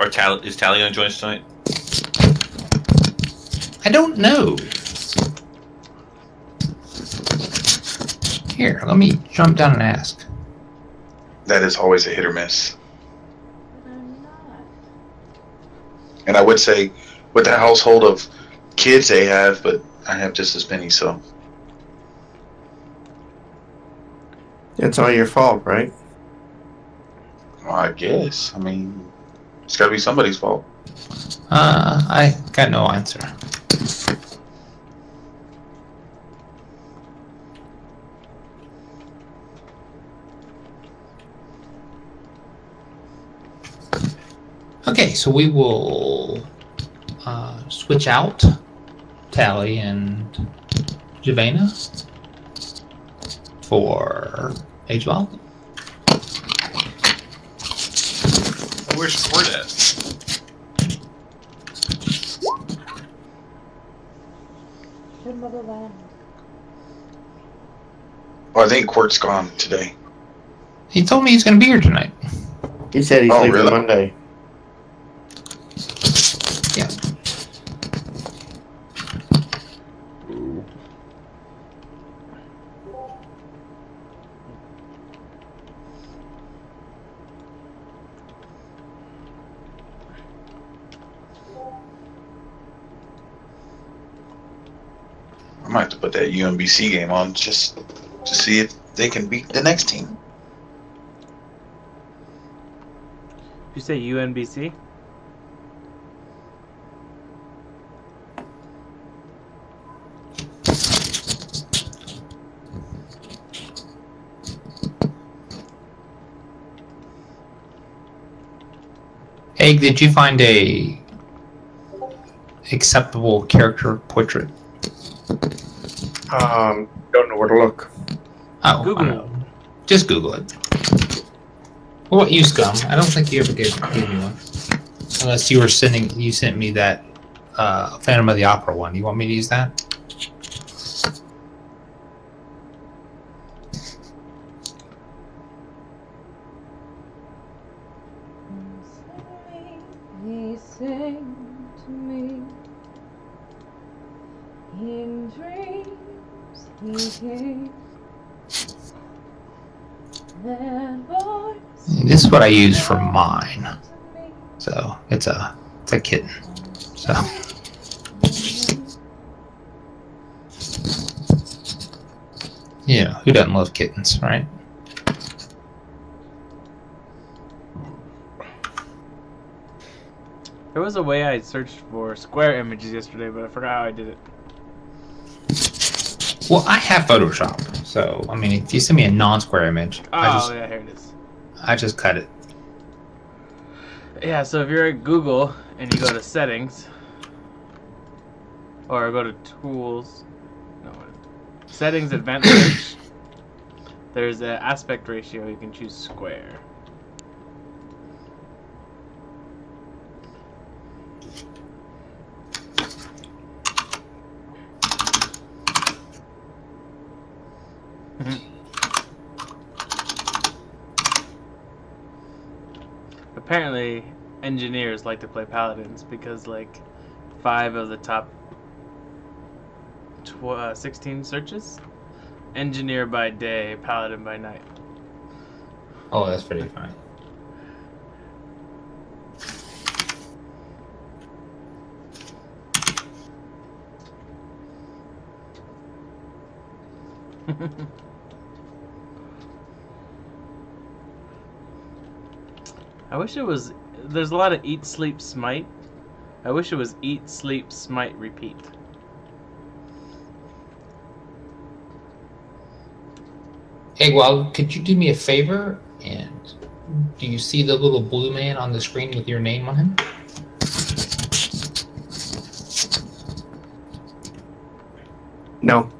Is Tally going to join us tonight? I don't know. Here, let me jump down and ask. That is always a hit or miss. And I would say, with the household of kids they have, but I have just as many, so. It's all your fault, right? Well, I guess. I mean, it's got to be somebody's fault. I got no answer. Okay, so we will switch out Tally and Javena for Agewell. Where's Squirt at? Oh, I think Quirt's gone today. He told me he's going to be here tonight. He said he's leaving really? Monday. Yeah. I might have to put that UMBC game on just to see if they can beat the next team. You say UNBC? Hey, did you find a acceptable character portrait? Don't know where to look. Oh, Google it. Just Google it. What about you, Scum? I don't think you ever gave me one. Unless you sent me that Phantom of the Opera one. You want me to use that? Sing to me in dreams he came. That voice. This is what I use for mine. So it's a kitten. So yeah, who doesn't love kittens, right? There was a way I searched for square images yesterday, but I forgot how I did it. Well, I have Photoshop, so I mean, if you send me a non-square image, Yeah, here it is. I just cut it. Yeah, so if you're at Google and you go to settings, or go to tools, no, settings, advanced search, there's an aspect ratio. You can choose square. Apparently, engineers like to play paladins because, like, 5 of the top 16 searches, engineer by day, paladin by night. Oh, that's pretty fine. I wish it was. There's a lot of eat, sleep, smite. I wish it was eat, sleep, smite, repeat. Hey, well, could you do me a favor? And do you see the little blue man on the screen with your name on him? No.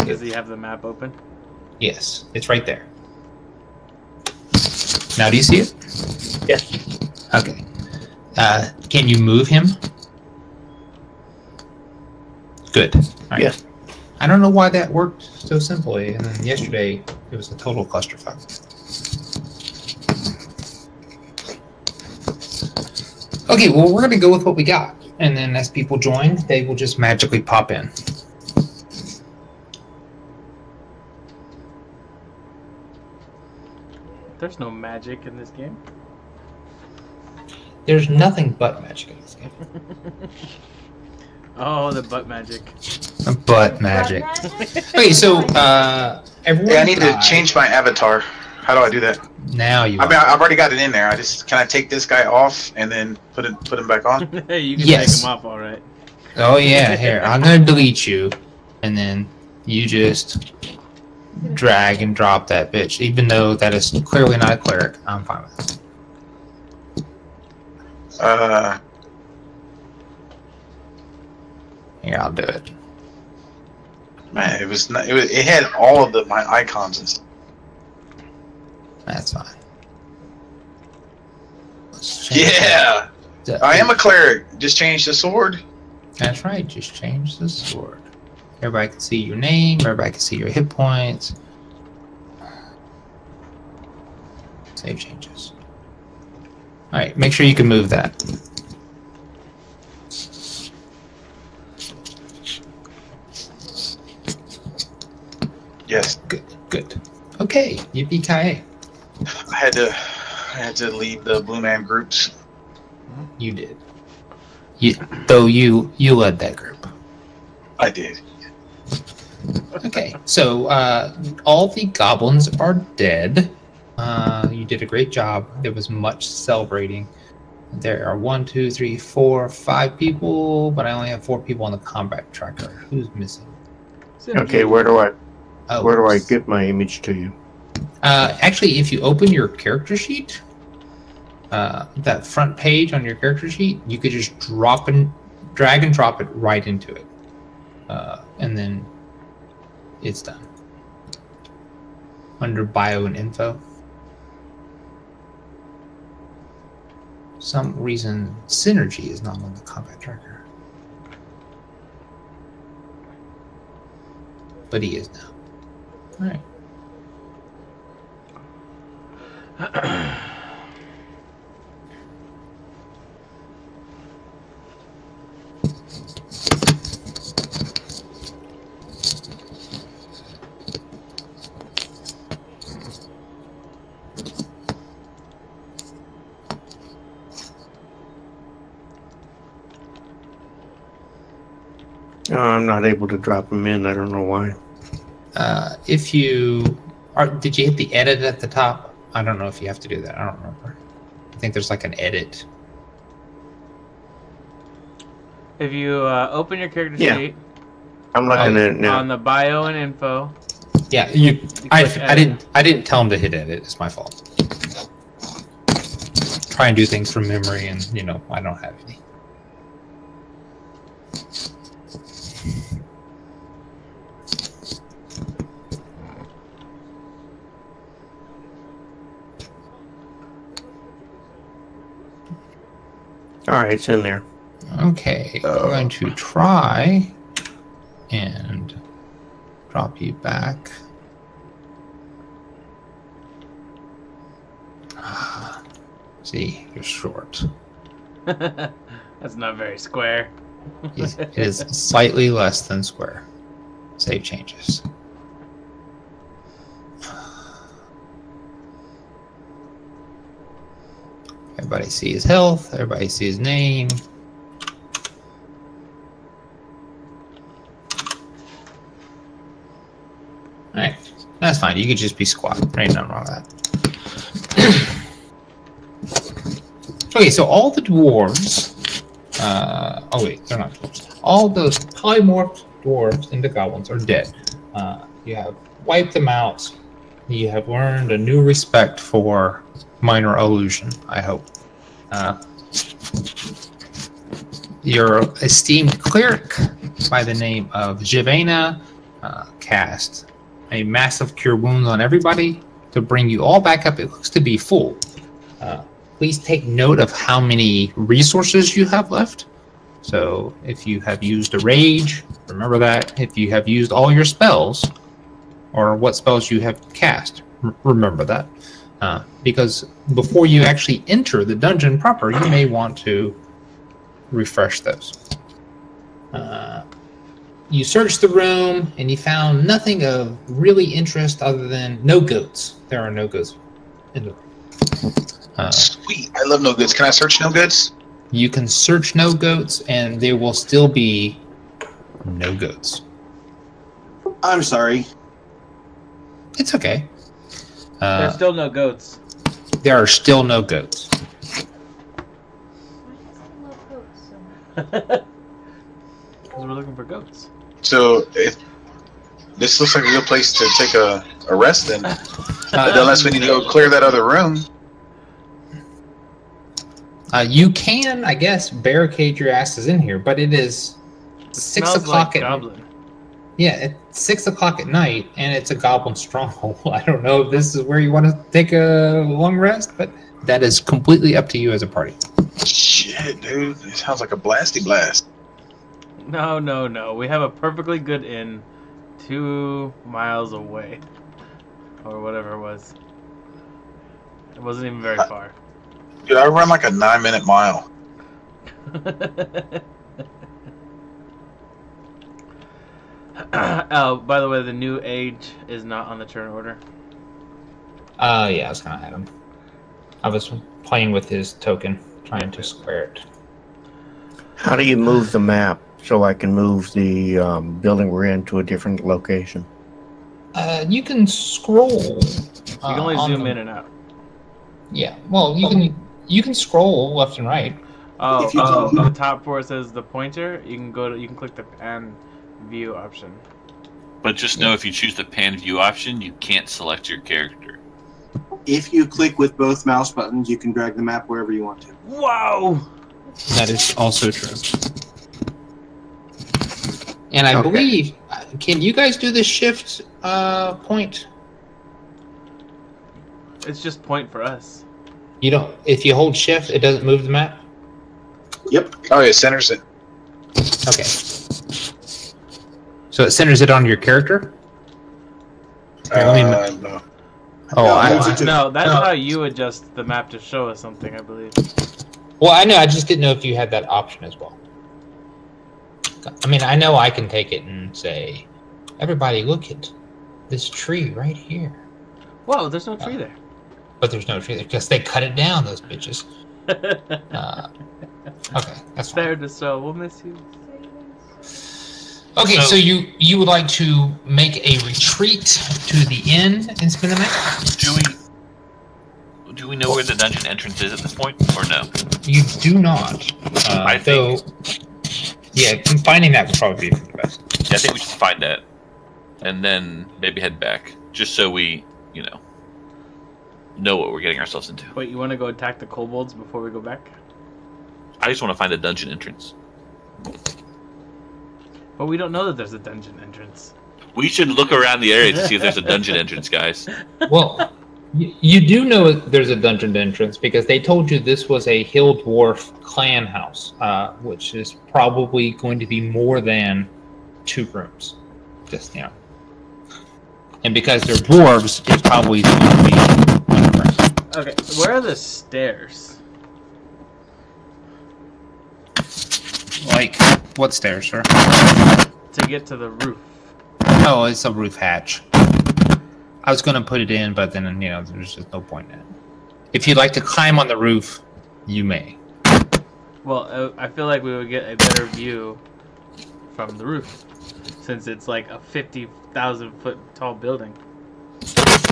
Does he have the map open? Yes, it's right there. Now, do you see it? Yes. Okay. Can you move him? Good. All right. Yes. I don't know why that worked so simply, and then yesterday it was a total clusterfuck. Okay, well, we're going to go with what we got. And then as people join, they will just magically pop in. There's no magic in this game. There's nothing but magic in this game. Oh, the butt magic. But magic. Okay, so everyone. Yeah, I need to died. change my avatar. How do I do that? Now you. I mean, I've already got it in there. Can I take this guy off and then put him back on? You can Yes. take him off, all right. Oh yeah, here I'm gonna delete you, and then you just drag and drop that bitch. Even though that is clearly not a cleric, I'm fine with it. Here, I'll do it. Man, it had all of my icons and stuff. That's fine. Let's change Yeah, that. I am a cleric. Just change the sword. That's right. Just change the sword. Everybody can see your name. Everybody can see your hit points. Save changes. All right. Make sure you can move that. Yes, Good. Good. Okay. Yippee-ki-yay. I had to leave the Blue Man groups. You did. You led that group. I did. Okay, so all the goblins are dead. You did a great job. There was much celebrating. There are 1, 2, 3, 4, 5 people, but I only have 4 people on the combat tracker. Who's missing? Okay, where do I Oh, get my image to you? actually, if you open your character sheet, that front page on your character sheet, you could just drag and drop it right into it, and then it's done. Under bio and info. Some reason Synergy is not on the combat tracker, but he is now. All right. I'm not able to drop them in. I don't know why. If you did you hit the edit at the top? I don't know if you have to do that. I don't remember. I think there's like an edit. If you open your character Yeah. sheet I'm looking at it now. on the bio and info, Yeah, I didn't tell him to hit edit. It's my fault. Try and do things from memory, and I don't have any. All right, it's in there. Okay, I'm going to try and drop you back. See, you're short. that's not very square. It is slightly less than square. Save changes. Everybody see his health. Everybody see his name. Alright, that's fine. You could just be squat. There ain't nothing wrong with that. Okay, so all the dwarves. Oh wait, they're not dwarves. All those polymorphed dwarves and the goblins are dead. You have wiped them out. You have learned a new respect for minor illusion, I hope. Your esteemed cleric by the name of Jivena cast a massive cure wounds on everybody to bring you all back up. It looks to be full. Please take note of how many resources you have left. So if you have used a rage, remember that. If you have used all your spells, or what spells you have cast, remember that. Because before you actually enter the dungeon proper, you may want to refresh those. You searched the room and you found nothing of really interest other than no goats. There are no goats in the room. Sweet. I love no goods. Can I search no goods? You can search no goats and there will still be no goats. I'm sorry. It's okay. There's still no goats. There are still no goats. Why does he love goats so much? Because we're looking for goats. So this looks like a good place to take a rest then. Unless we need to go clear that other room. You can, I guess, barricade your asses in here, but it is It 6 smells o'clock like at goblin. Yeah, it's 6 o'clock at night, and it's a goblin stronghold. I don't know if this is where you want to take a long rest, but that is completely up to you as a party. Shit, dude. It sounds like a blasty blast. No. We have a perfectly good inn 2 miles away. Or whatever it was. It wasn't even very far. Dude, I run like a 9-minute mile. Oh, by the way, the new age is not on the turn order. Yeah, I was gonna add him. I was playing with his token, trying to square it. How do you move the map so I can move the building we're in to a different location? You can scroll. You can only zoom in and out. Yeah, well, you can scroll left and right. Oh, If you on go- the top where it says the pointer, you can click the pan view option. But just know if you choose the pan view option, you can't select your character. If you click with both mouse buttons, you can drag the map wherever you want to. Wow! That is also true. And I Okay. believe, can you guys do the shift point? It's just point for us. You don't. If you hold shift, it doesn't move the map. Yep. Oh, it centers it. Okay. So it centers it on your character. Okay, let me- No. Oh, No, I, moves it to- No, that's no. how you adjust the map to show us something, I believe. well, I know. I just didn't know if you had that option as well. I mean, I know I can take it and say, "Everybody, look at this tree right here." Whoa, there's no tree there. But there's no tree there because they cut it down. Those bitches. Okay, that's fine. There to so we'll miss you. Okay, So- so you would like to make a retreat to the inn and spend the night? Do we know where the dungeon entrance is at this point, or no? You do not. I Though, yeah, finding that would probably be for the best. Yeah, I think we should find that, and then maybe head back, just so we, know what we're getting ourselves into. Wait, you want to go attack the kobolds before we go back? I just want to find the dungeon entrance. But we don't know that there's a dungeon entrance. We should look around the area to see if there's a dungeon entrance, guys. Well, you do know there's a dungeon entrance because they told you this was a hill dwarf clan house, which is probably going to be more than 2 rooms. Just, And because they're dwarves, it's probably going to be 1 person. Okay, where are the stairs? Like, what stairs, sir? To get to the roof. Oh, it's a roof hatch. I was going to put it in, but then, there's just no point in it. If you'd like to climb on the roof, you may. Well, I feel like we would get a better view from the roof, since it's like a 50,000 foot tall building.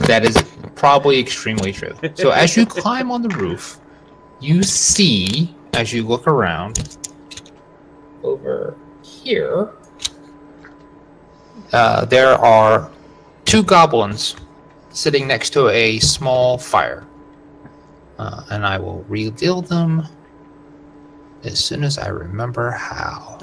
That is probably extremely true. So as you climb on the roof, you see, as you look around, over here, there are 2 goblins sitting next to a small fire. And I will reveal them as soon as I remember how.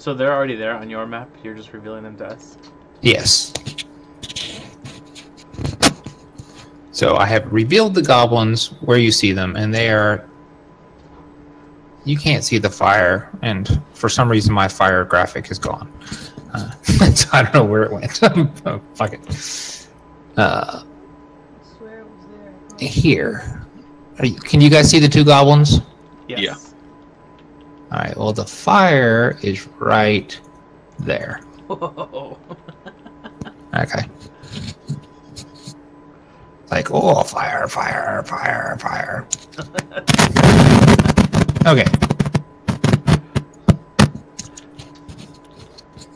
So they're already there on your map, you're just revealing them to us? Yes. So I have revealed the goblins where you see them, and they are you can't see the fire, and for some reason my fire graphic is gone. So I don't know where it went. Oh, fuck it. I swear it was there. Here. Can you guys see the two goblins? Yes. Yeah. All right. Well, the fire is right there. Whoa. Okay. Like, oh, fire, fire, fire, fire. Okay.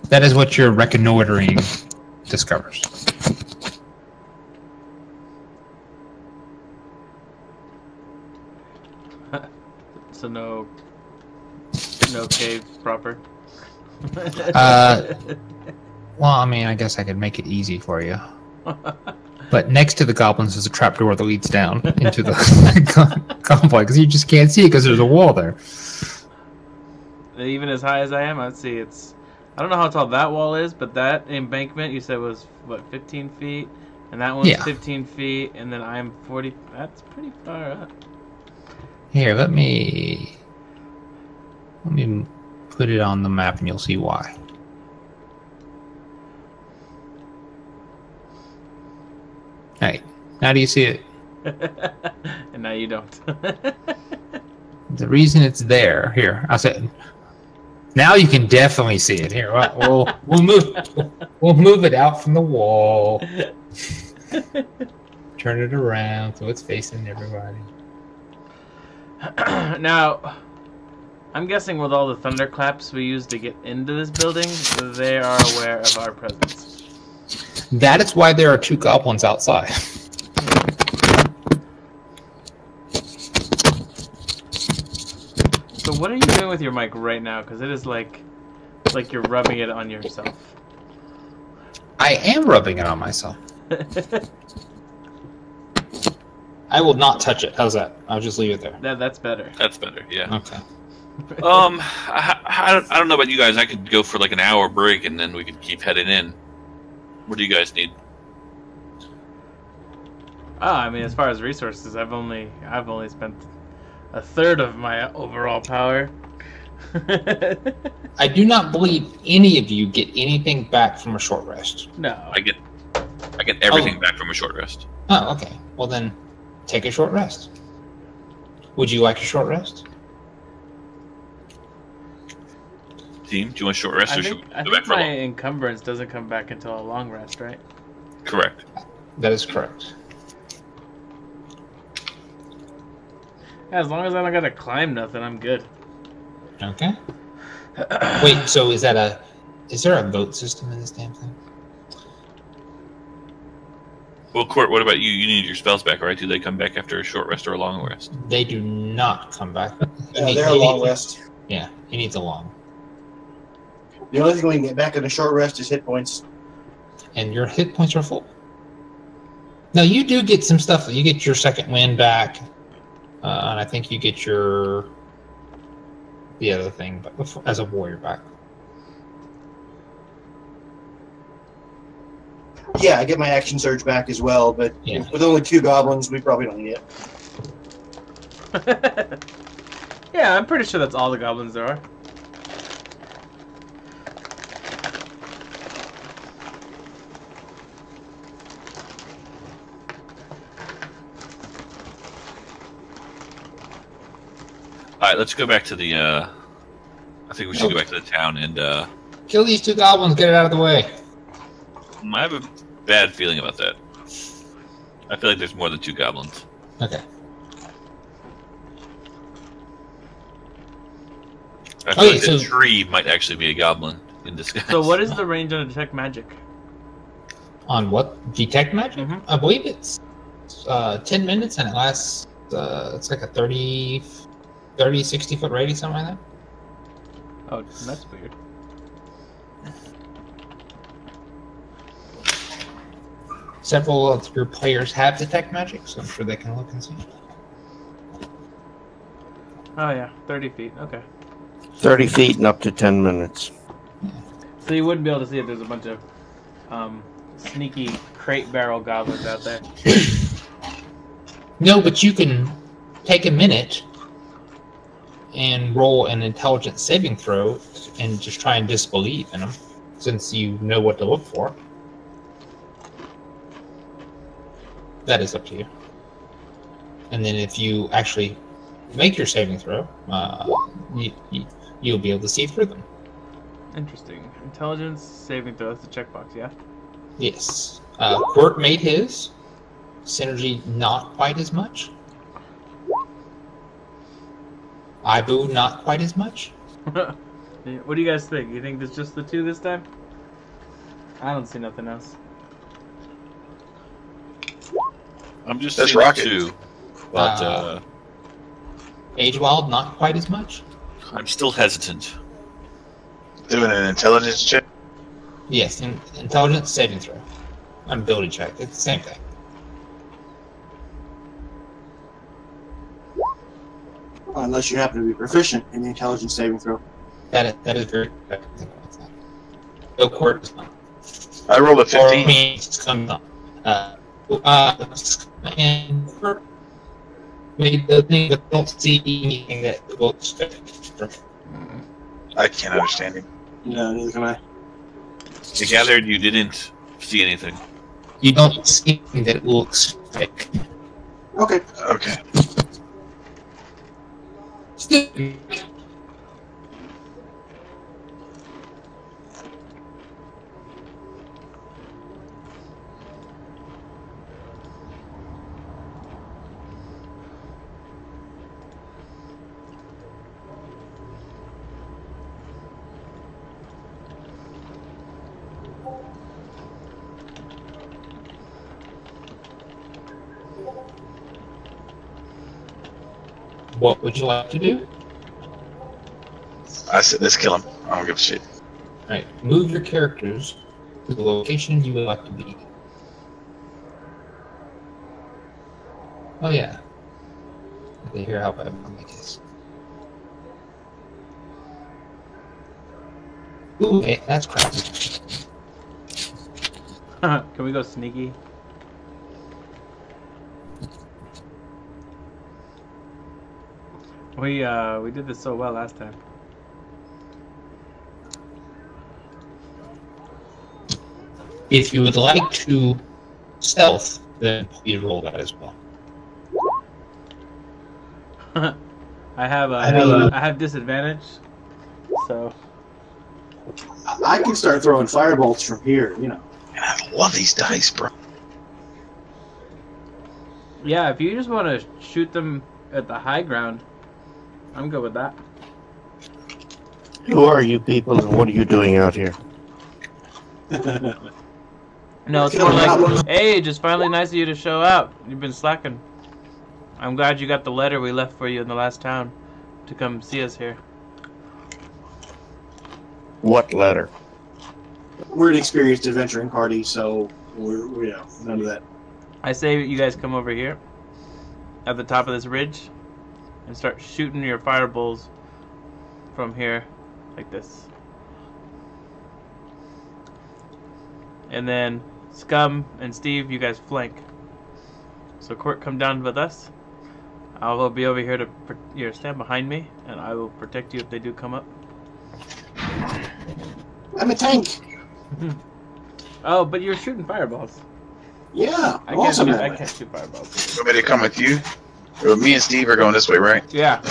That is what your reconnoitering discovers. So no cave proper. Well, I mean, I guess I could make it easy for you. But next to the goblins is a trapdoor that leads down into the complex. You just can't see it because there's a wall there. Even as high as I am, I'd see it's. I don't know how tall that wall is, but that embankment you said was what 15 feet, and that one's 15 feet, and then I'm 40. That's pretty far up. Here, let me put it on the map, and you'll see why. Hey, now do you see it? And now you don't. The reason it's there, here, I said. Now you can definitely see it. Here, we'll move it out from the wall. Turn it around so it's facing everybody. Now, I'm guessing with all the thunderclaps we use to get into this building, they are aware of our presence. That is why there are two goblins outside. So what are you doing with your mic right now? Because it is like you're rubbing it on yourself. I am rubbing it on myself. I will not touch it. How's that? I'll just leave it there. That's better. That's better. Yeah. Okay. I don't know about you guys. I could go for like an hour break and then we could keep heading in. What do you guys need? Oh, I mean, as far as resources, I've only spent a third of my overall power. I do not believe any of you get anything back from a short rest. No. I get everything back from a short rest. Oh, okay. Well then, take a short rest. Would you like a short rest? Team, do you want a short rest or should we I go think back for a my long? encumbrance doesn't come back until a long rest, right? Correct. That is correct. Yeah, as long as I don't gotta climb nothing, I'm good. Okay. Wait, so is there a vote system in this damn thing? Well, Court, what about you? You need your spells back, right? Do they come back after a short rest or a long rest? They do not come back. Yeah, they're a long rest. Yeah, he needs a long. The only thing we can get back in a short rest is hit points. And your hit points are full. Now you do get some stuff. You get your second wind back, and I think you get the other thing, but as a warrior back. Yeah, I get my action surge back as well, but Yeah. with only 2 goblins, we probably don't need it. Yeah, I'm pretty sure that's all the goblins there are. All right, let's go back to the. I think we should go back to the town and. Kill these 2 goblins. Get it out of the way. I have a bad feeling about that. I feel like there's more than 2 goblins. Okay. I feel Okay, like so- the tree might actually be a goblin in disguise. So what is the range on detect magic? On what? Detect magic? Mhm. I believe it's 10 minutes, and it lasts. It's like a 30, 60 foot radius, something like that. Oh, that's weird. Several of your players have detect magic, so I'm sure they can look and see. Oh yeah, 30 feet. Okay. 30 feet and up to 10 minutes. So you wouldn't be able to see if there's a bunch of sneaky crate barrel goblins out there. No, but you can take a minute and roll an intelligence saving throw and just try and disbelieve in them, since you know what to look for. That is up to you. And then if you actually make your saving throw, you'll be able to see through them. Interesting. Intelligence saving throw. That's a checkbox, yeah? Yes. Quirt made his. Sinergy not quite as much. Ibu not quite as much. What do you guys think? You think there's just the two this time? I don't see nothing else. I'm just That's seeing rocket. 2, but Age Wild not quite as much. I'm still hesitant. Doing an intelligence check. Yes, intelligence saving throw. Ability check. It's the same thing. Unless you happen to be proficient in the intelligence saving throw. That is very good. No Quirt is not. I rolled a 15. Or me, Scum not. And Quirt made the thing, but don't see anything that looks fit. I can't understand him. No, neither can I. I gathered you didn't see anything. You don't see anything that looks fake. Okay. Okay. What would you like to do? I said, let's kill him. I don't give a shit. Alright, move your characters to the location you would like to be. Oh yeah. They hear how bad I guess. Ooh, hey, that's crap. Can we go sneaky? We did this so well last time. If you would like to stealth, then please roll that as well. I have disadvantage, so I can start throwing firebolts from here, you know. And I love these dice, bro. yeah. If you just want to shoot them at the high ground, I'm good with that. Who are you people and what are you doing out here? No, it's more like, hey, just finally nice of you to show up. You've been slacking. I'm glad you got the letter we left for you in the last town to come see us here. What letter? We're an experienced adventuring party, so we're none of that. I say you guys come over here at the top of this ridge and start shooting your fireballs from here like this. And then Scum and Steve, you guys flank. So Court, come down with us. I will be over here to stand behind me, and I will protect you if they do come up. I'm a tank. Oh, but you're shooting fireballs. Yeah, I awesome. can't shoot fireballs. You want me to come with you? Or me and Steve are going this way, right? Yeah.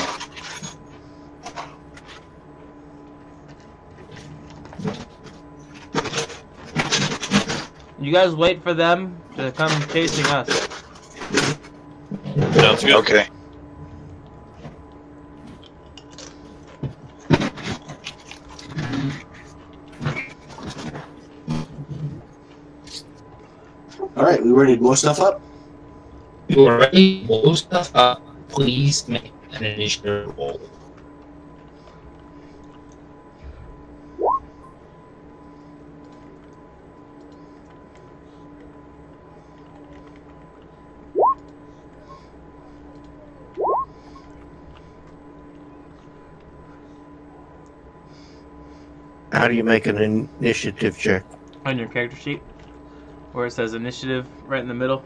You guys wait for them to come chasing us. Sounds good. Okay. All right, we ready to blow stuff up? You are ready to blow stuff up. Please make an initiative roll. How do you make an initiative check? On your character sheet, where it says initiative right in the middle,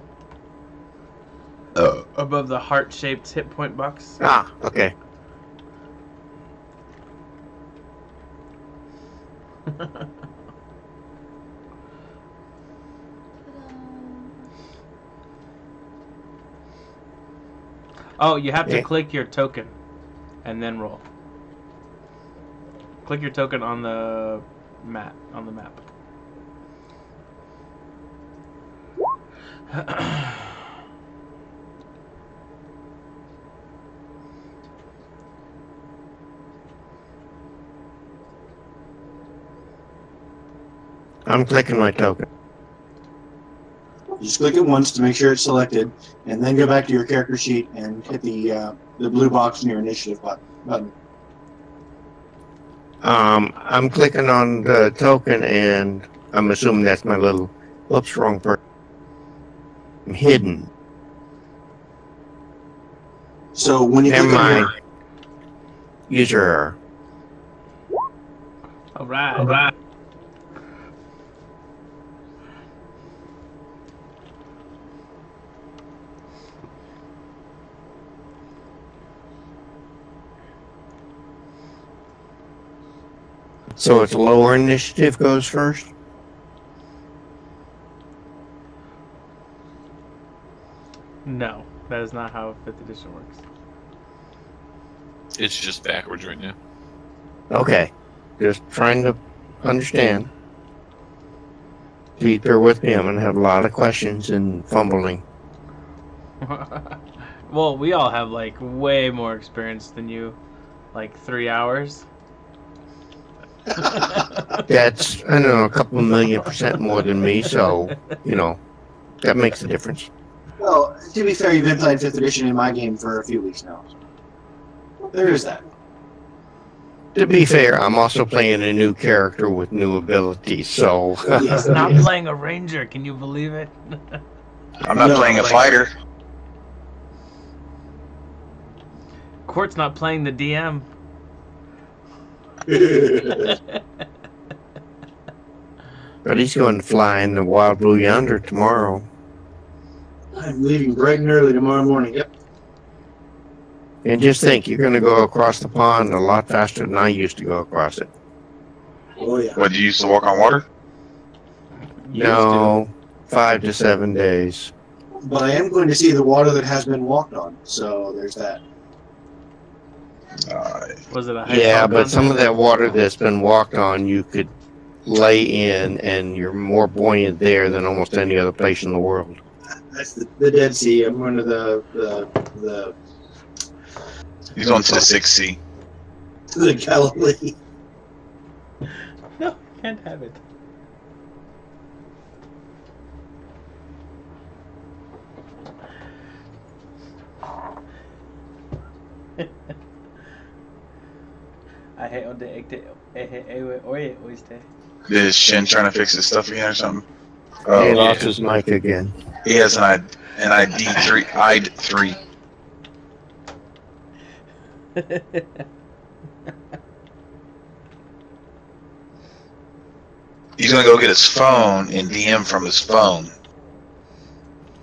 above the heart-shaped hit point box. Ah, okay. Oh, you have to Yeah. click your token and then roll. Click your token on the map. I'm clicking my token. Just click it once to make sure it's selected, and then go back to your character sheet and hit the blue box in your initiative button. I'm clicking on the token, and I'm assuming that's my little. Oops, wrong person. I'm hidden. So when you Never click on mind. your, User error. All right. So it's lower initiative goes first? No, that is not how 5th edition works. It's just backwards right now. Okay. Just trying to understand. Please bear with me. I'm going to have a lot of questions and fumbling. Well, we all have like way more experience than you, like 3 hours. That's, I don't know, a couple million% more than me, so, you know, that makes a difference. well, to be fair, you've been playing 5th edition in my game for a few weeks now. There is that. To be fair, I'm also playing a new character with new abilities, so... He's not playing a ranger. Can you believe it? I'm not playing a fighter. Court's not playing the DM. But he's going to fly in the Wild Blue Yonder tomorrow. I'm leaving bright and early tomorrow morning. Yep. And just think, you're going to go across the pond a lot faster than I used to go across it. Oh yeah. What, you used to walk on water? No, 5 to 7 days. But I am going to see the water that has been walked on, so there's that. Was it a high Yeah, salt but some of content? that water that's been walked on, you could lay in, and you're more buoyant there than almost any other place in the world. That's the Dead Sea. I'm going to the He's on to the 6th sea. Galilee. No, can't have it. I hate on the oyster. Is Shin trying to fix his stuff again or something? He Oh, lost his mic again. he has an ID 3. ID 3. He's gonna go get his phone and DM from his phone.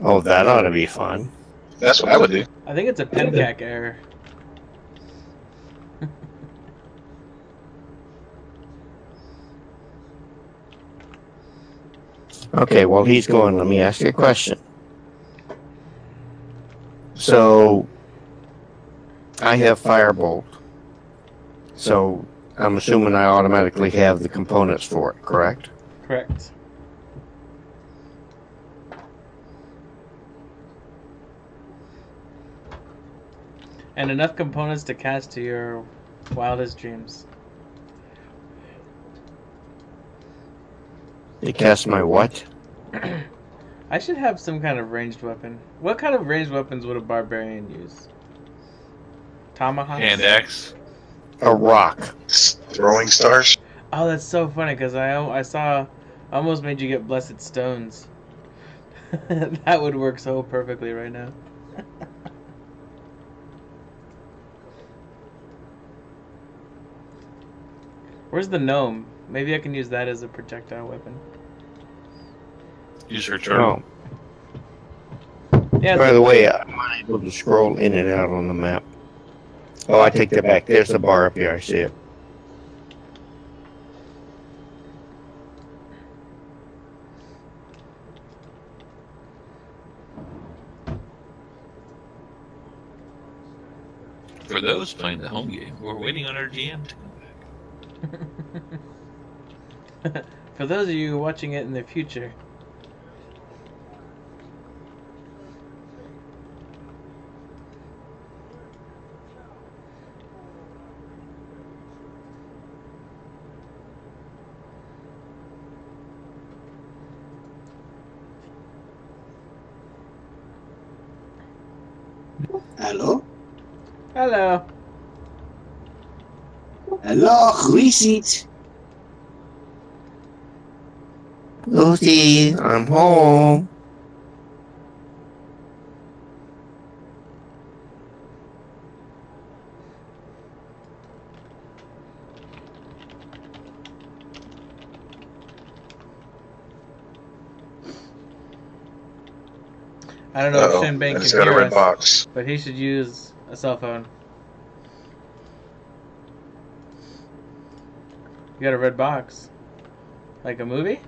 Oh, that ought to be fun. That's what I would do. I think it's a pencac error. Okay, well, he's going. Let me ask you a question. So, I have Firebolt. So, I'm assuming I automatically have the components for it, correct? Correct. And enough components to cast to your wildest dreams. It casts my what? I should have some kind of ranged weapon. What kind of ranged weapons would a barbarian use? Tomahawk? Hand axe. A rock. Throwing stars. Oh, that's so funny because I saw, I almost made you get blessed stones. That would work so perfectly right now. Where's the gnome? Maybe I can use that as a projectile weapon. Use her turtle. Oh, Yeah. by the way, I'm unable to scroll in and out on the map. Oh, I take that back. There's the bar up here. I see it. for those playing the home game, we're waiting on our GM to come back. For those of you watching it in the future. Hello? Hello. Hello, Lucy. Lucy, I'm home. I don't know if Uh-oh. Shin Bang I just can got a hear red us, box. but he should use a cell phone. You got a red box. Like a movie?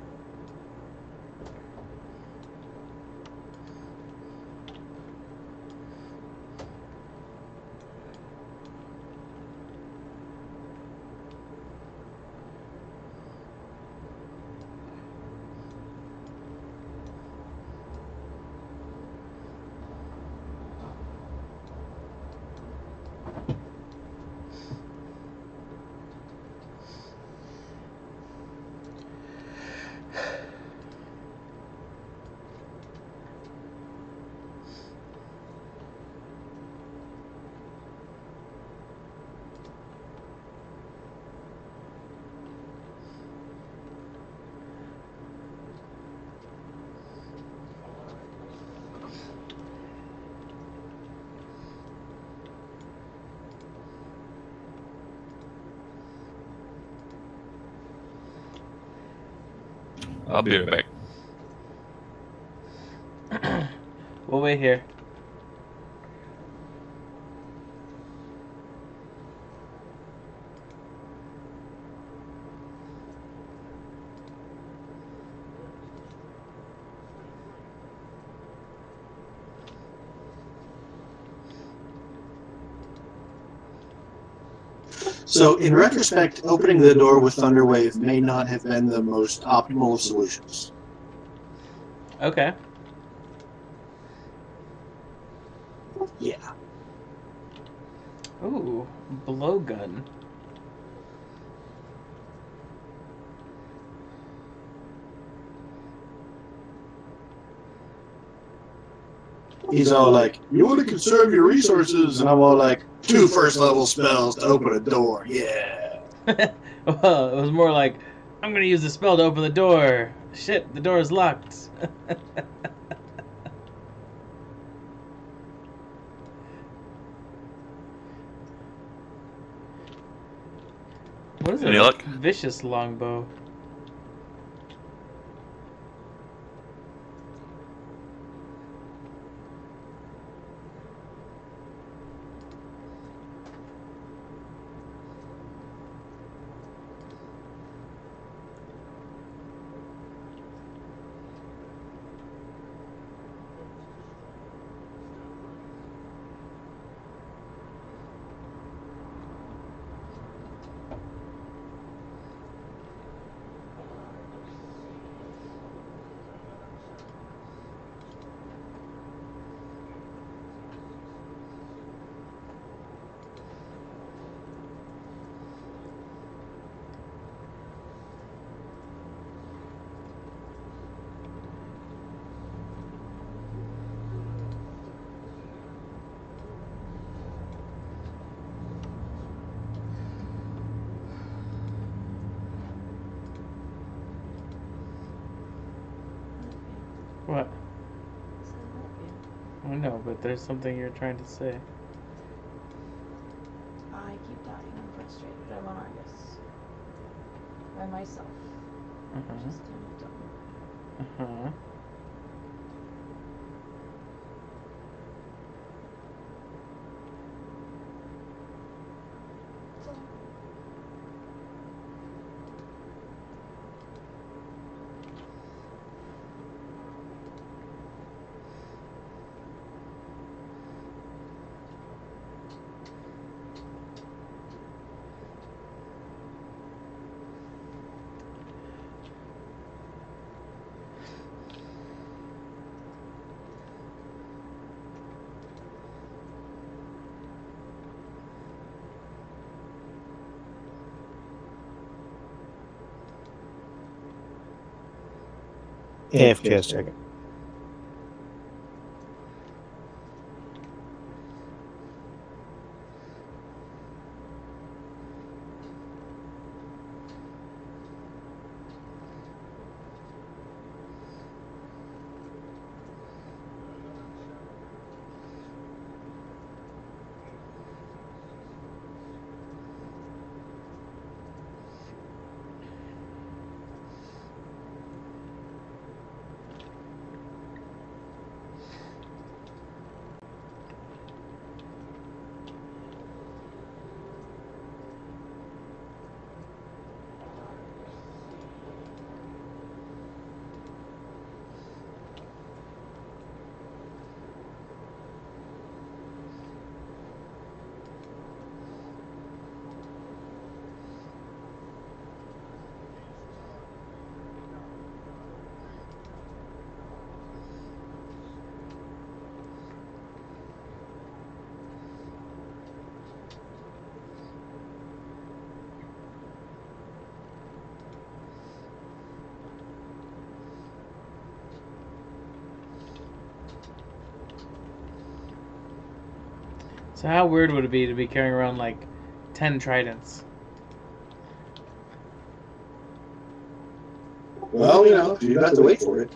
I'll be right back. We'll wait here. So, in retrospect, opening the door with Thunderwave may not have been the most optimal of solutions. Okay. Yeah. Ooh, blowgun. He's all like, you want to conserve your resources? And I'm all like, 2 first-level spells to open a door. Yeah. Well, it was more like, I'm gonna use the spell to open the door. Shit, the door is locked. What is Any it? luck? Vicious longbow. What? I know, but there's something you're trying to say. I keep dying. I'm frustrated. I'm on Argus. By myself. Uh-huh. Just kind of dumb. Uh-huh. So, Half chest second. So how weird would it be to be carrying around like 10 tridents? Well, you know, you have to wait for it.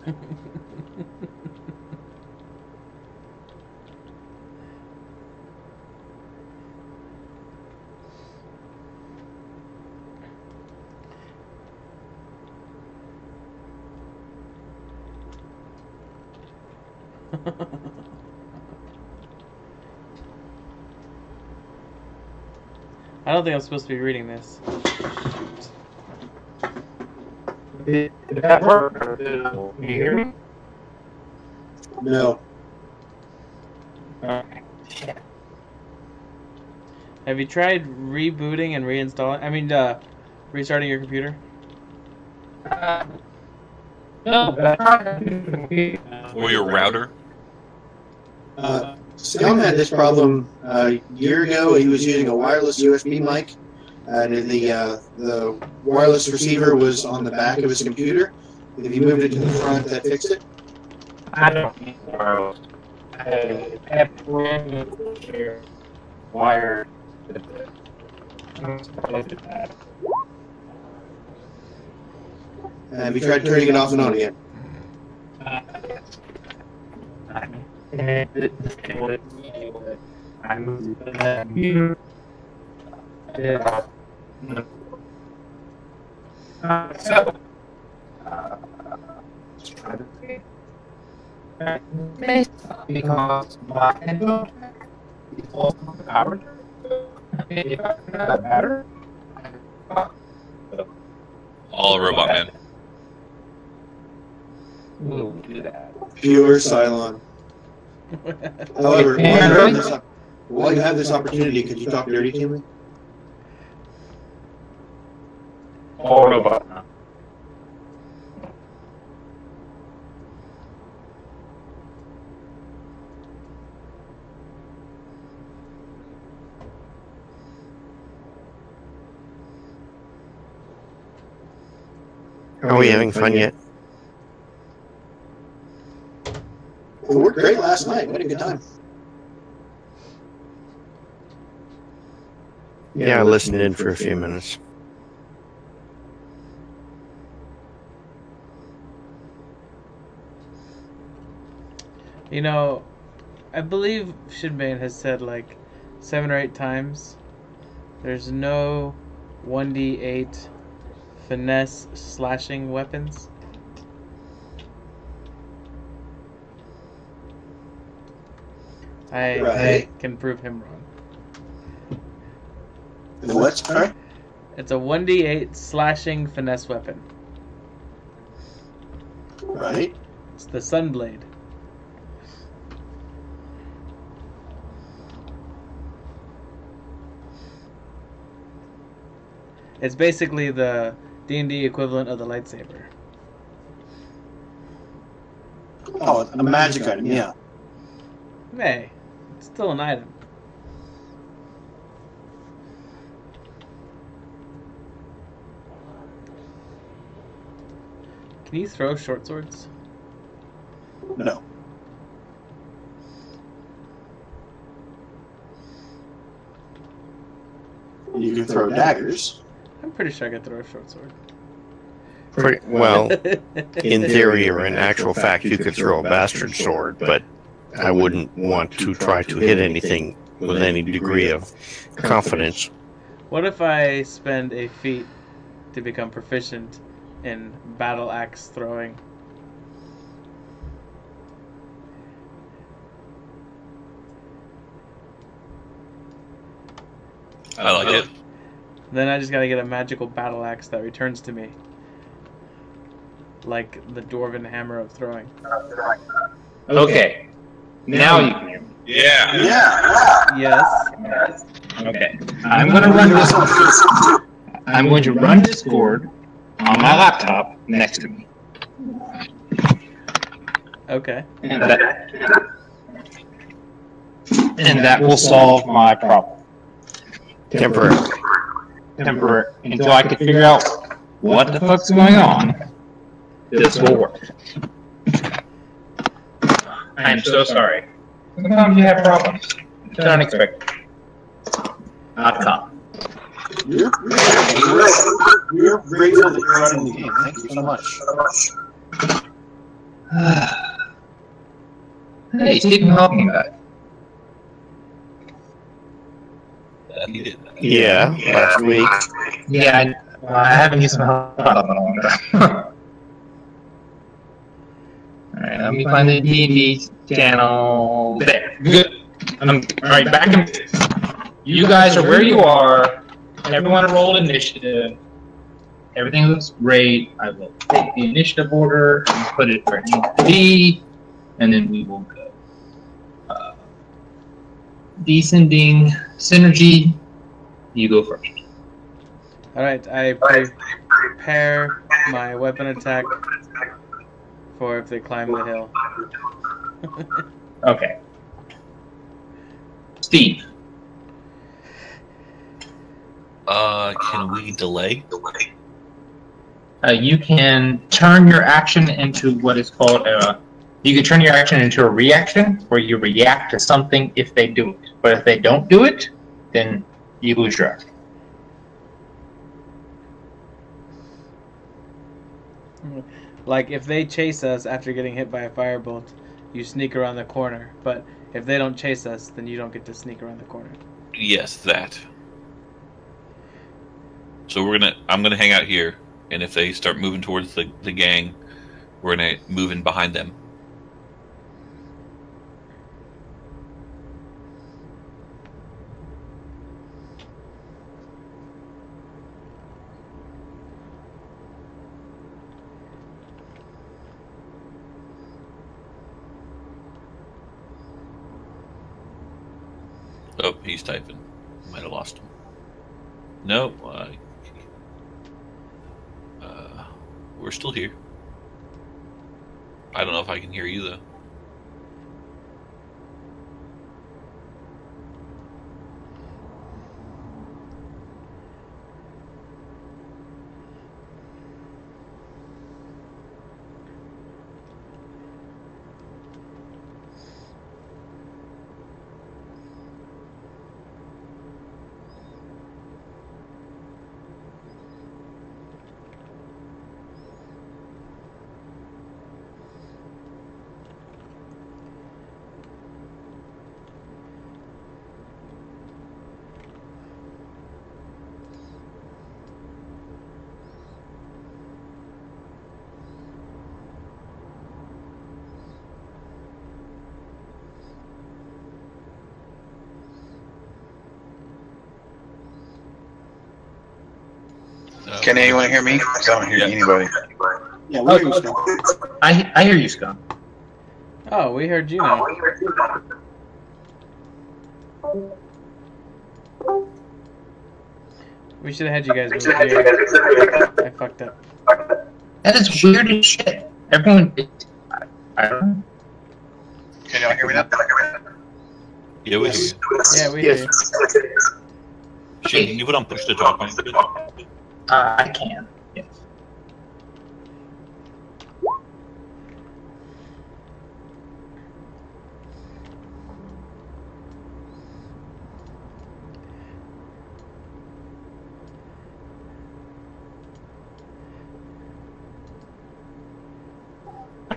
I don't think I'm supposed to be reading this. Did that work? Can you hear me? No. Okay. Shit. Have you tried rebooting and reinstalling? I mean, restarting your computer? No, but I tried to do the computer. Or your router. Scum had this problem a year ago. He was using a wireless USB mic, and the wireless receiver was on the back of his computer. If you moved it to the front, that fixed it. I don't need wireless. I have to wired. Have you tried turning it off and on again? I moved the computer. Because my headphone is also powered. If I turn out better, All robot man. we'll do that. Pure Cylon. However, while you have this opportunity, could you talk dirty to me? All robot now. Are we having fun yet? It worked great last night. We had a good time. Yeah, I listened in for a few minutes. You know, I believe Shinbane has said like 7 or 8 times, there's no 1d8 finesse slashing weapons. I Right. can prove him wrong. The what? Sorry? It's a 1d8 slashing finesse weapon. Right. It's the Sunblade. It's basically the D&D equivalent of the lightsaber. Oh, a magic item, yeah. Hey, it's still an item. Can you throw short swords? No. You can throw daggers. I'm pretty sure I could throw a short sword. Pretty, well, in theory or in actual fact, you could throw a bastard sword, but I wouldn't want to try to hit anything with any degree of confidence. What if I spend a feat to become proficient in battle axe throwing? I like it. Then I just gotta get a magical battle axe that returns to me. Like the dwarven hammer of throwing. Okay. Now you can hear me. Yeah. Yes. Okay. I'm going to run Discord. I'm going to run Discord on my laptop next to me. Okay. And that will solve my problem. Temporarily. Temporary. Until I can figure out what the fuck's going on, this will work. I am so sorry. Sometimes you have problems. It's unexpected. Not common. We're grateful that you're running the game. Thank you so much. Hey, Stephen helping about it. He did. Yeah, last week. Yeah, I haven't used my help in a long time. Alright, let me find the D&D channel. There. Good. Alright, back in. You guys are where you are. Everyone rolled initiative. Everything looks great. I will take the initiative order and put it where it needs to be, and then we will go. Descending Synergy, you go first. Alright, I prepare my weapon attack for if they climb the hill. Okay. Steve. Can we delay? You can turn your action into what is called a... You can turn your action into a reaction, where you react to something if they do it. But if they don't do it, then you lose your action. Like, if they chase us after getting hit by a firebolt, you sneak around the corner. But if they don't chase us, then you don't get to sneak around the corner. Yes, that. So I'm gonna hang out here, and if they start moving towards the gang, we're gonna move in behind them. Oh, he's typing. Might have lost him. No, we're still here. I don't know if I can hear you, though. Can anyone hear me? Because I don't hear anybody. Yeah, we hear you, Scott. I hear you, Scott. Oh, we heard you now. We should have had you guys move here. I fucked up. That is weird as shit. Everyone... I don't know. Can y'all hear me now? Yeah, we hear you. Yeah, we hear you. Shane, can you put on push to talk on? I can, yes.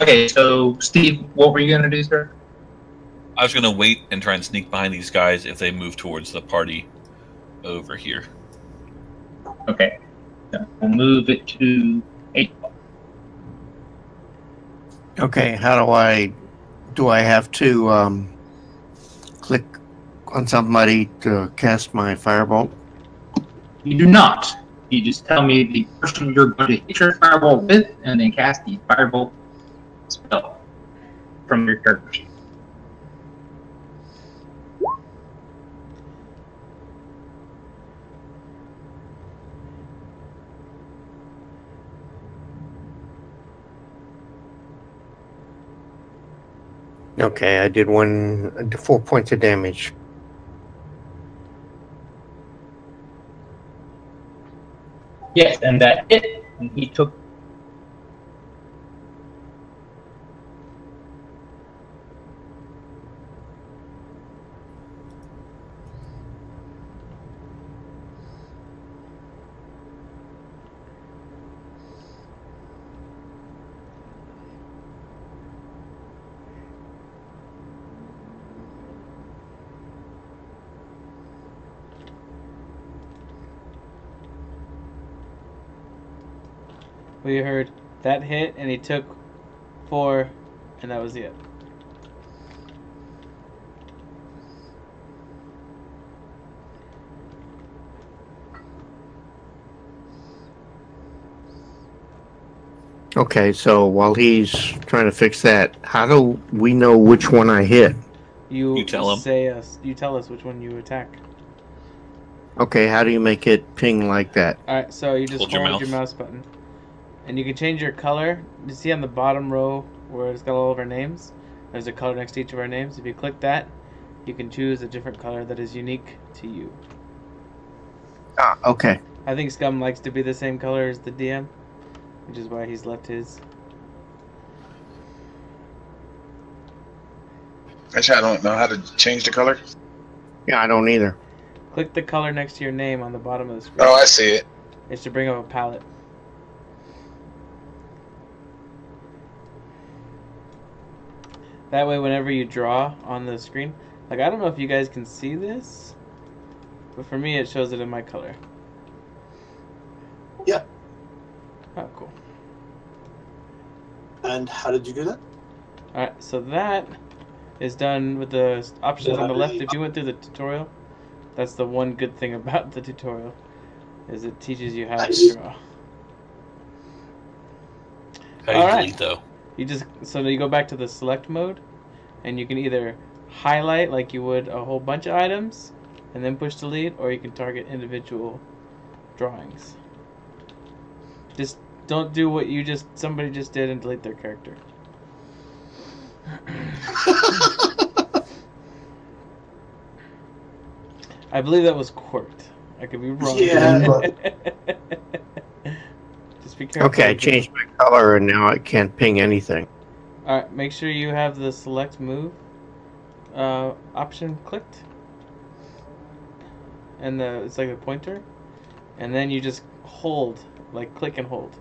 Okay, so Steve, what were you gonna do, sir? I was going to wait and try and sneak behind these guys if they move towards the party over here. Okay, so we'll move it to 8. Okay, do I have to click on somebody to cast my firebolt? You do not. You just tell me the person you're going to hit your firebolt with, and then cast the firebolt spell from your character sheet. Okay, I did 4 points of damage. Yes, and that hit, and he took. We heard that hit, and he took 4, and that was it. Okay, so while he's trying to fix that, how do we know which one I hit? You tell him. You tell us which one you attack. Okay, how do you make it ping like that? Alright, so you just Hold hold your your mouse. mouse button. And you can change your color. You see on the bottom row where it's got all of our names? There's a color next to each of our names. If you click that, you can choose a different color that is unique to you. Ah, okay. I think Scum likes to be the same color as the DM, which is why he's left his. Actually, I don't know how to change the color. Yeah, I don't either. Click the color next to your name on the bottom of the screen. Oh, I see it. It should bring up a palette. That way, whenever you draw on the screen, like, I don't know if you guys can see this, but for me, it shows it in my color. Yeah. Oh, cool. And how did you do that? Alright, so that is done with the options on the left. If you went through the tutorial, that's the one good thing about the tutorial, is it teaches you how to draw. How do you delete, though? So you go back to the select mode, and you can either highlight like you would a whole bunch of items, and then push delete, or you can target individual drawings. Just don't do what somebody just did and delete their character. I believe that was Court. I could be wrong. Yeah. Just be careful. Okay, I changed my color and now I can't ping anything. Alright, make sure you have the select move option clicked. And it's like a pointer. And then you just hold, like click and hold.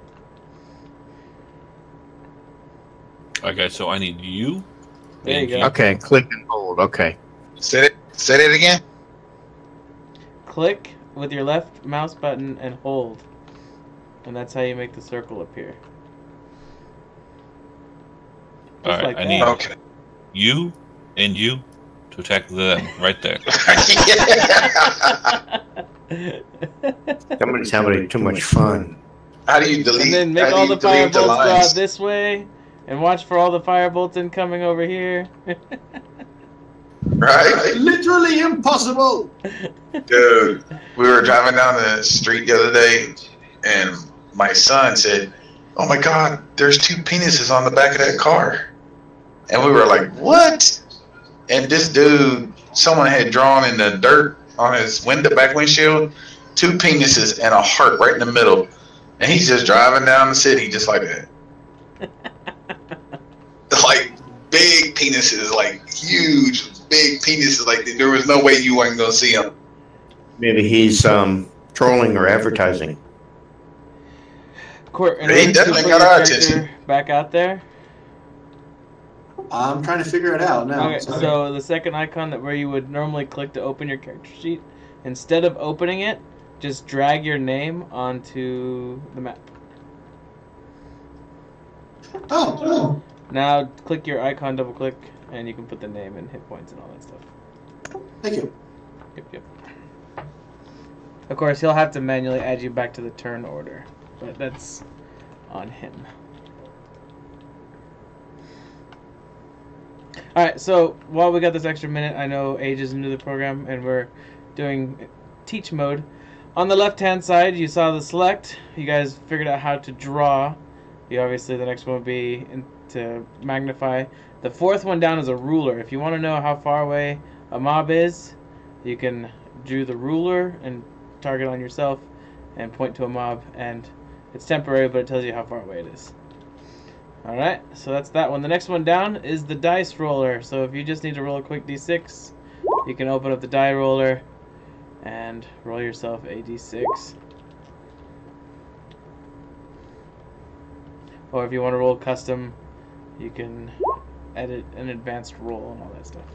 Okay, so I need you. There you go. Okay, click and hold. Okay. Say it again. Click with your left mouse button and hold. And that's how you make the circle appear. Just Alright, like I that. need Okay. you and you to attack them right there. Somebody's having too much fun. How do you delete? And then make how do all you the delete firebolts go out lines? this way. And watch for all the firebolts incoming over here. Right? Literally impossible. Dude, we were driving down the street the other day, and my son said, "Oh my God, there's 2 penises on the back of that car." And we were like, "What?" And this dude, someone had drawn in the dirt on his back windshield, 2 penises and a heart right in the middle. And he's just driving down the city just like that. Like big penises, like huge, big penises. Like there was no way you weren't gonna see them. Maybe he's trolling or Court, in He order to definitely put got your our character attention. back out there, I'm trying to figure it out now. Okay, so the second icon that where you would normally click to open your character sheet, instead of opening it, just drag your name onto the map. Oh. Now click your icon, double click, and you can put the name and hit points and all that stuff. Thank you. Yep. Of course, he'll have to manually add you back to the turn order, but that's on him. Alright, so while we got this extra minute, I know Age is into the program, and we're doing teach mode. On the left-hand side, you saw the select. You guys figured out how to draw. Obviously, the next one would be to magnify. The fourth one down is a ruler. If you want to know how far away a mob is, you can do the ruler and target on yourself and point to a mob, and it's temporary, but it tells you how far away it is. Alright, so that's that one. The next one down is the dice roller. So if you just need to roll a quick d6, you can open up the die roller and roll yourself a d6. Or if you want to roll custom, you can edit an advanced roll and all that stuff.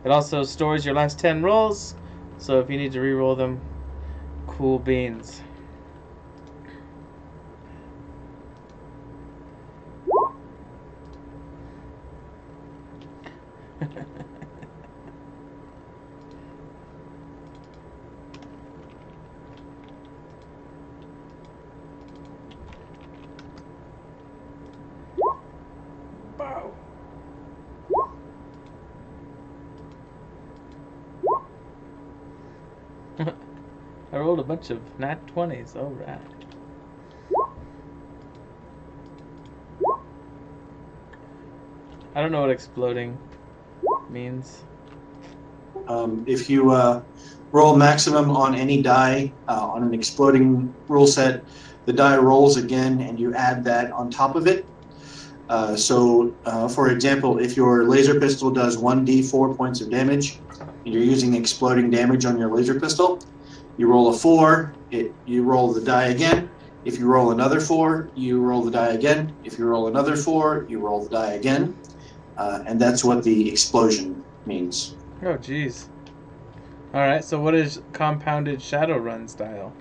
It also stores your last 10 rolls, so if you need to re-roll them, cool beans. I rolled a bunch of nat 20s, alright. I don't know what exploding means. If you roll maximum on any die on an exploding rule set, the die rolls again and you add that on top of it. For example, if your laser pistol does 1d4 points of damage and you're using exploding damage on your laser pistol, you roll a 4, you roll the die again. If you roll another 4, you roll the die again. If you roll another 4, you roll the die again. And that's what the explosion means. Oh, jeez. Alright, so what is compounded Shadowrun style?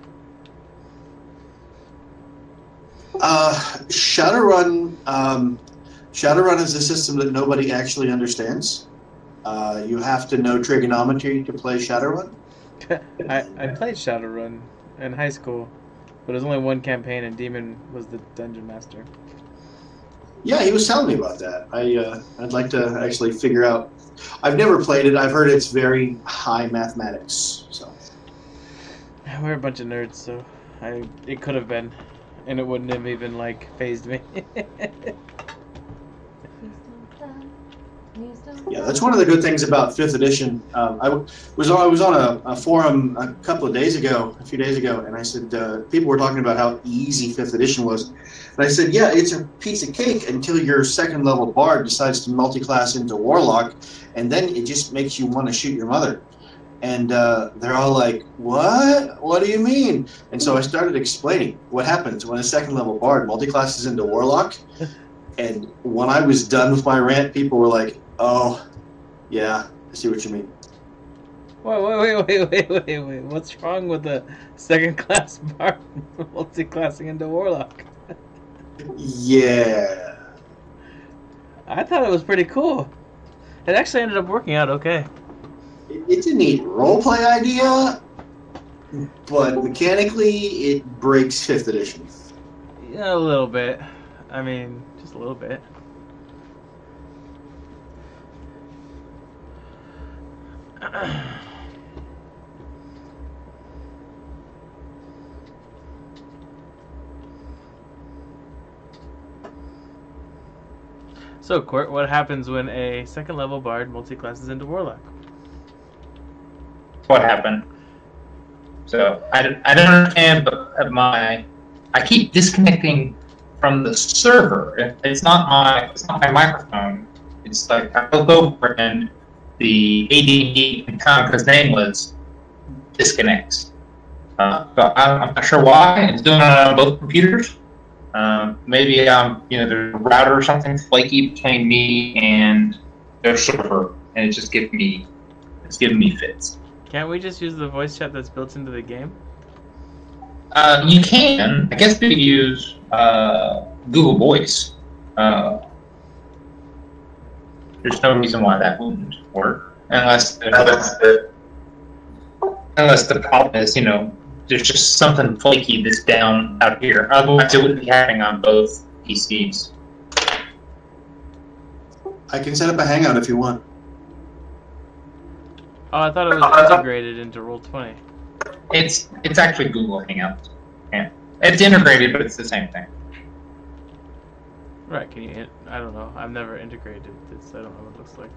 Shadowrun is a system that nobody actually understands. You have to know trigonometry to play Shadowrun. I played Shadowrun in high school, but it was only one campaign and Demon was the dungeon master. Yeah, he was telling me about that. I'd like to actually figure out. I've never played it. I've heard it's very high mathematics. So we're a bunch of nerds, so it could have been, and it wouldn't have even phased me. Yeah, that's one of the good things about 5th edition. I was on a forum a few days ago, and I said people were talking about how easy 5th edition was. And I said, yeah, it's a piece of cake until your 2nd level bard decides to multi-class into warlock, and then it just makes you want to shoot your mother. And they're all like, what? What do you mean? And so I started explaining what happens when a 2nd level bard multi-classes into warlock. And when I was done with my rant, people were like, oh, yeah, I see what you mean. Wait. What's wrong with the 2nd class bard multi-classing into warlock? Yeah. I thought it was pretty cool. It actually ended up working out okay. It's a neat roleplay idea, but mechanically it breaks 5th edition. Yeah, a little bit. I mean, just a little bit. So, Court, what happens when a 2nd level bard multi-classes into warlock? What happened? So I don't understand, but I keep disconnecting from the server. It's not my microphone. It's like I look over and the AD&D account, his name was disconnects. So I'm not sure why. It's doing it on both computers. Maybe there's a router or something flaky between me and their server, and it's giving me fits. Can't we just use the voice chat that's built into the game? You can. I guess we could use Google Voice. There's no reason why that wouldn't work, unless the problem is, there's just something flaky that's down out here. Otherwise, it wouldn't be happening on both PCs. I can set up a hangout if you want. Oh, I thought it was integrated into Roll20. It's actually Google Hangouts. Yeah, it's integrated, but it's the same thing. Right? Can you? I don't know. I've never integrated this. I don't know what it looks like.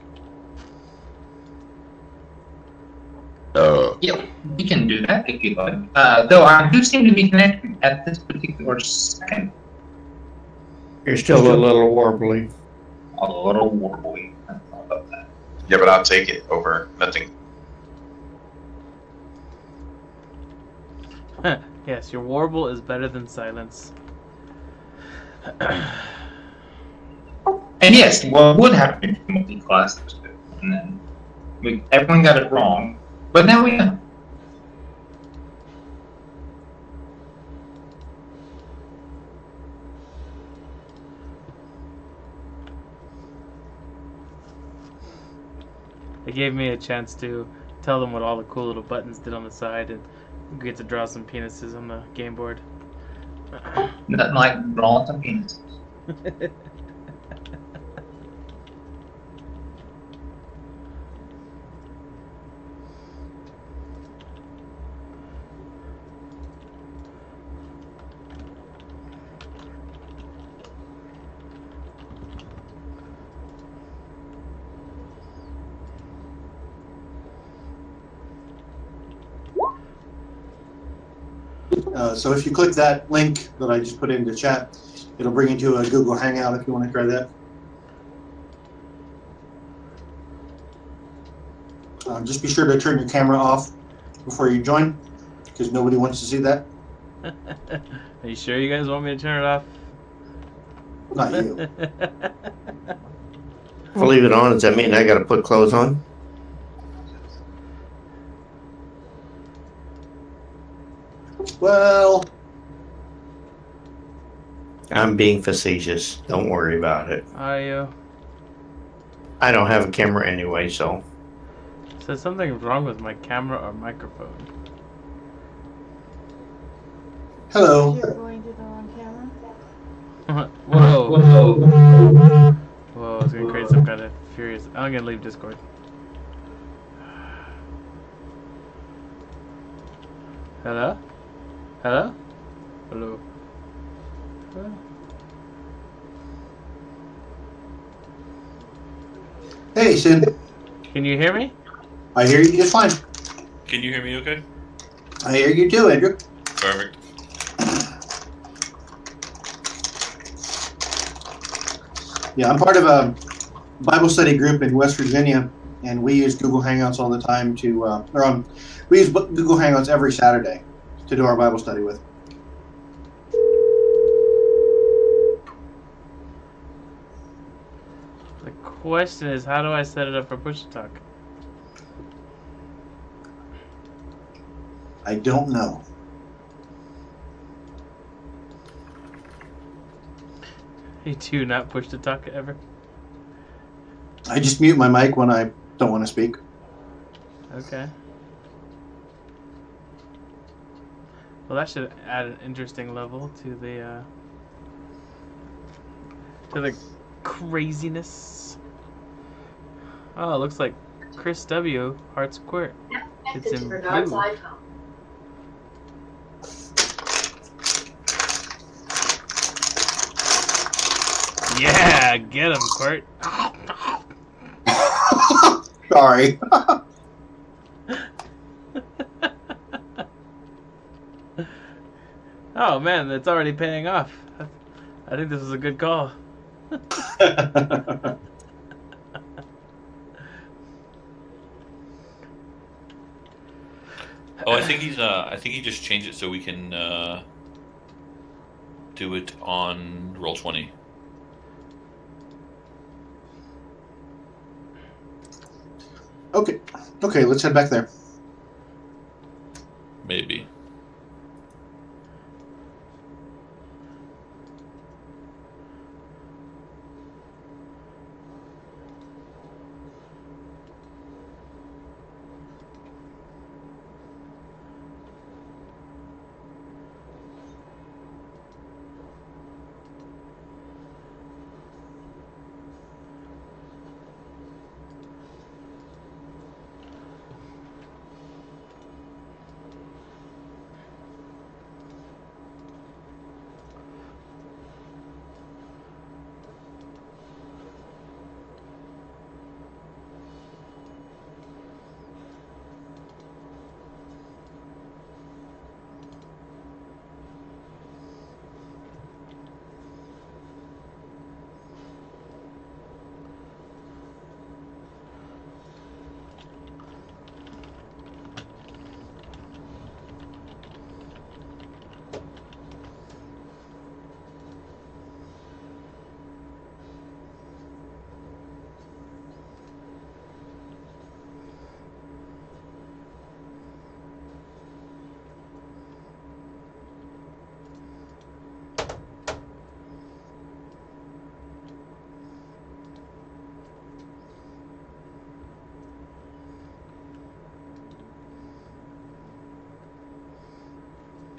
Yeah, we can do that if you like. Though I do seem to be connected at this particular second. You're still a little warbly. A little warbly. I don't know about that. Yeah, but I'll take it over nothing. Yes, your warble is better than silence. And yes, what would happen if multi-class was good, and then everyone got it wrong, but now we know. It gave me a chance to tell them what all the cool little buttons did on the side, and get to draw some penises on the game board. Nothing like drawing some penises. So if you click that link that I just put into chat, it'll bring you to a Google Hangout if you want to try that. Just be sure to turn your camera off before you join, because nobody wants to see that. Are you sure you guys want me to turn it off? Not you. I'll leave it on. Does that mean I got to put clothes on? Well, I'm being facetious. Don't worry about it. I I don't have a camera anyway, so. So something's wrong with my camera or microphone. hello. You're going to the wrong camera. Whoa. Whoa, it's gonna create some kind of furious. I'm gonna leave Discord. Hello? Hello? Hello? Hello? Hey, Sin. Can you hear me? I hear you just fine. Can you hear me okay? I hear you too, Andrew. Perfect. Yeah, I'm part of a Bible study group in West Virginia, and we use Google Hangouts all the time to, we use Google Hangouts every Saturday to do our Bible study with. The question is, how do I set it up for push to talk? I don't know. You do not push to talk ever? I just mute my mic when I don't want to speak. Okay. Well, that should add an interesting level to the craziness. Oh, it looks like Chris W. Hearts Quirt. It's in blue. Yeah, get him, Quirt. Sorry. Oh man, that's already paying off. I think this was a good call. Oh, I think he just changed it so we can do it on roll 20. Okay. Okay, let's head back there. Maybe.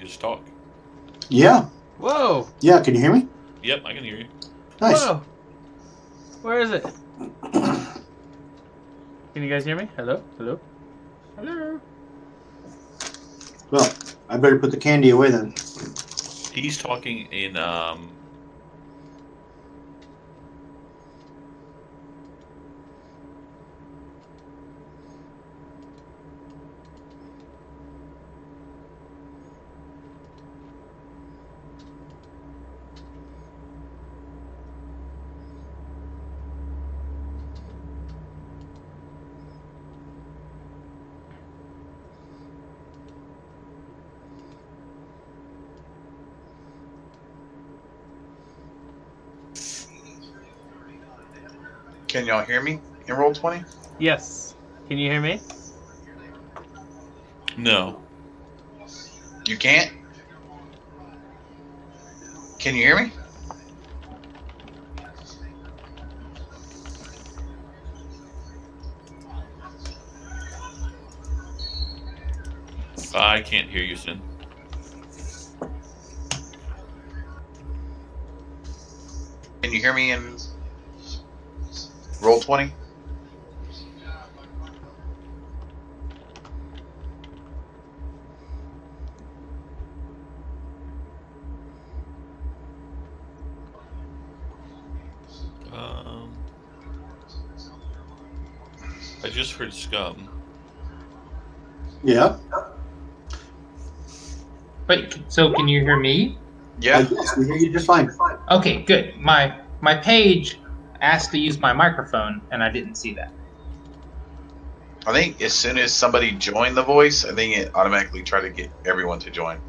You just talk. Yeah. Whoa! Yeah, can you hear me? Yep, I can hear you. Nice. Whoa! Where is it? Can you guys hear me? Hello? Hello? Hello? Well, I better put the candy away then. He's talking in Can y'all hear me in roll 20? Yes. Can you hear me? no. You can't? Can you hear me? I can't hear you, Sin. Can you hear me in roll 20? I just heard scum. Yeah. Wait, so can you hear me? Yeah. Yes, we hear you just fine. Okay, good. My page asked to use my microphone, and I didn't see that. I think as soon as somebody joined the voice, I think it automatically tried to get everyone to join.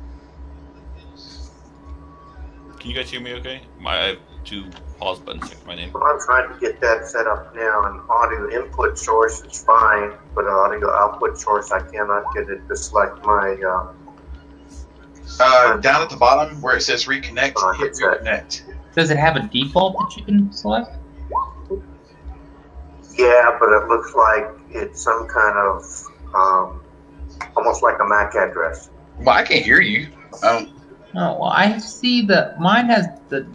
Can you guys hear me okay? I have two pause buttons next to my name. I'm trying to get that set up now, and audio input source is fine, but audio output source, I cannot get it to select my, Down at the bottom where it says reconnect, hit reconnect. Does it have a default that you can select? yeah, but it looks like it's some kind of, almost like a MAC address. Well, I can't hear you. Oh, well, I see that mine has the.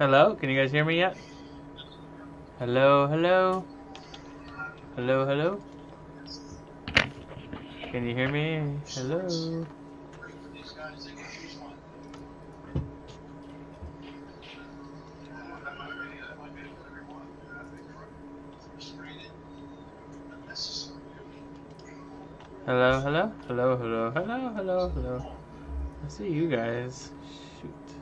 Hello? Can you guys hear me yet? Hello, hello? Hello, hello? Can you hear me? Hello? Hello, hello? Hello, hello, hello, hello, hello. I see you guys. Shoot.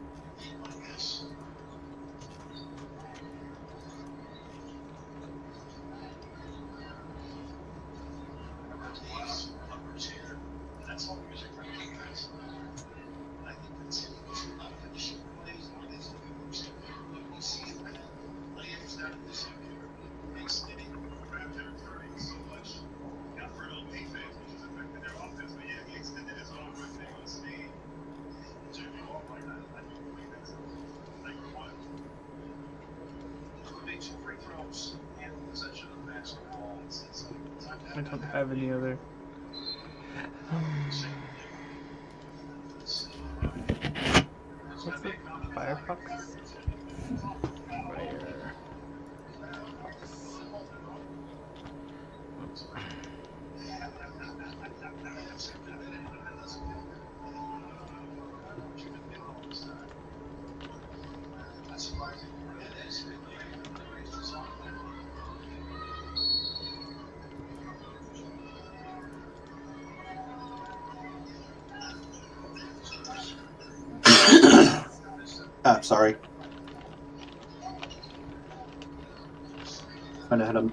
I don't have any other. What's the Firefox? Fire. Sorry. Trying to how to